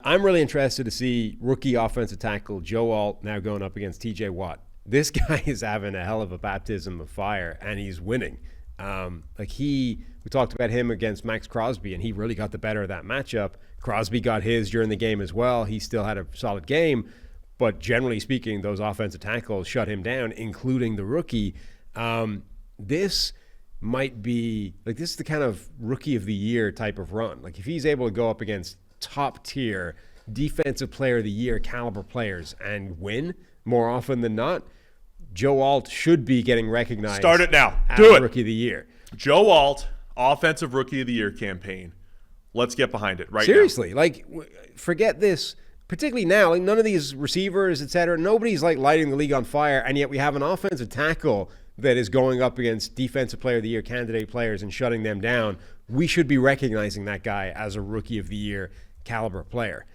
I'm really interested to see rookie offensive tackle Joe Alt now going up against TJ Watt. This guy is having a hell of a baptism of fire, and he's winning. We talked about him against Maxx Crosby, and he really got the better of that matchup. Crosby got his during the game as well. He still had a solid game, but generally speaking, those offensive tackles shut him down, including the rookie. This might be, this is the kind of rookie of the year type of run. Like, if he's able to go up against top tier defensive player of the year caliber players and win more often than not, Joe Alt should be getting recognized. Start it now. As Do it. Rookie of the year. Joe Alt, Offensive Rookie of the Year campaign. Let's get behind it right Seriously, now. Forget this. Particularly now, none of these receivers, et cetera, nobody's lighting the league on fire, and yet we have an offensive tackle that is going up against defensive player of the year candidate players and shutting them down. We should be recognizing that guy as a rookie of the year caliber player.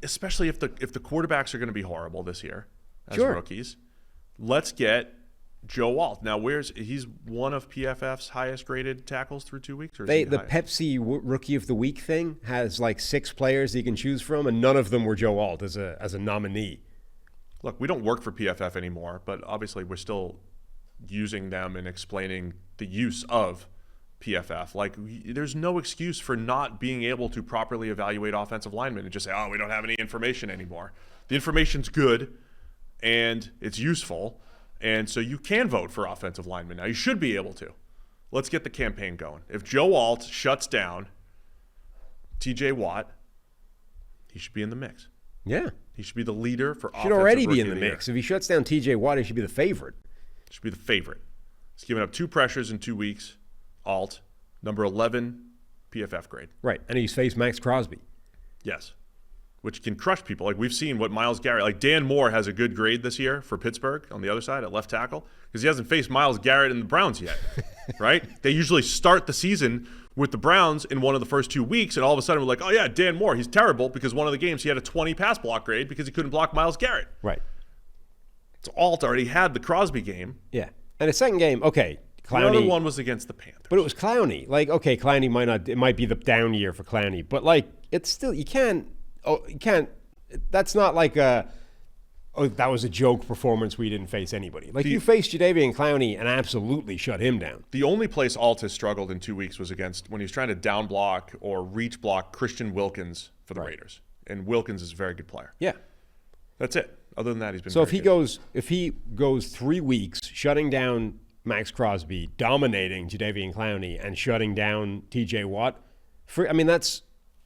Especially if the quarterbacks are going to be horrible this year as Sure. rookies. Let's get Joe Alt. Now, he's one of PFF's highest graded tackles through 2 weeks? Or The Pepsi Rookie of the Week thing has 6 players that you can choose from, and none of them were Joe Alt as a nominee. Look, we don't work for PFF anymore, but obviously we're still using them and explaining the use of PFF. There's no excuse for not being able to properly evaluate offensive linemen and just say, oh, we don't have any information anymore. The information's good and it's useful, and so you can vote for offensive linemen now. You should be able to. Let's get the campaign going. If Joe Alt shuts down TJ Watt, he should be in the mix. Yeah. He should be the leader for offensive Should already rookie be in of the the mix. year. If he shuts down TJ Watt, he should be the favorite. Should be the favorite. He's given up 2 pressures in 2 weeks. Alt, number 11 PFF grade. Right, and he's faced Maxx Crosby. Yes, which can crush people. We've seen what Myles Garrett, Dan Moore has a good grade this year for Pittsburgh on the other side at left tackle because he hasn't faced Myles Garrett and the Browns yet, right? They usually start the season with the Browns in one of the first 2 weeks, and all of a sudden we're like, oh yeah, Dan Moore, he's terrible because one of the games he had a 20 pass block grade because he couldn't block Myles Garrett. Right. So Alt already had the Crosby game. Yeah, and the second game, okay, Clowney. The other one was against the Panthers. But it was Clowney. Clowney it might be the down year for Clowney, but it's still, you can't, that's not that was a joke performance where you didn't face anybody. You faced Jadeveon Clowney and absolutely shut him down. The only place Alt has struggled in 2 weeks was against when he was trying to down block or reach block Christian Wilkins for the Raiders. And Wilkins is a very good player. Yeah. That's it. Other than that, he's been So very if he goes 3 weeks shutting down Maxx Crosby, dominating Jadeveon Clowney, and shutting down TJ Watt,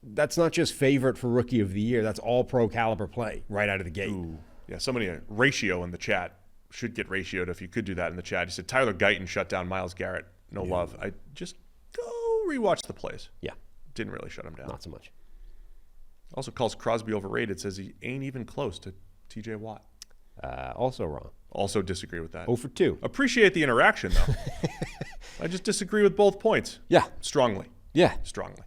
that's not just favorite for rookie of the year. That's all pro caliber play right out of the gate. Ooh. Yeah, somebody, ratio in the chat, should get ratioed if you could do that in the chat. He said Tyler Guyton shut down Myles Garrett. No love. I just go rewatch the plays. Yeah. Didn't really shut him down. Not so much. Also calls Crosby overrated, says he ain't even close to TJ Watt. Also wrong. Also disagree with that. 0 for 2. Appreciate the interaction, though. I just disagree with both points. Yeah. Strongly. Yeah. Strongly.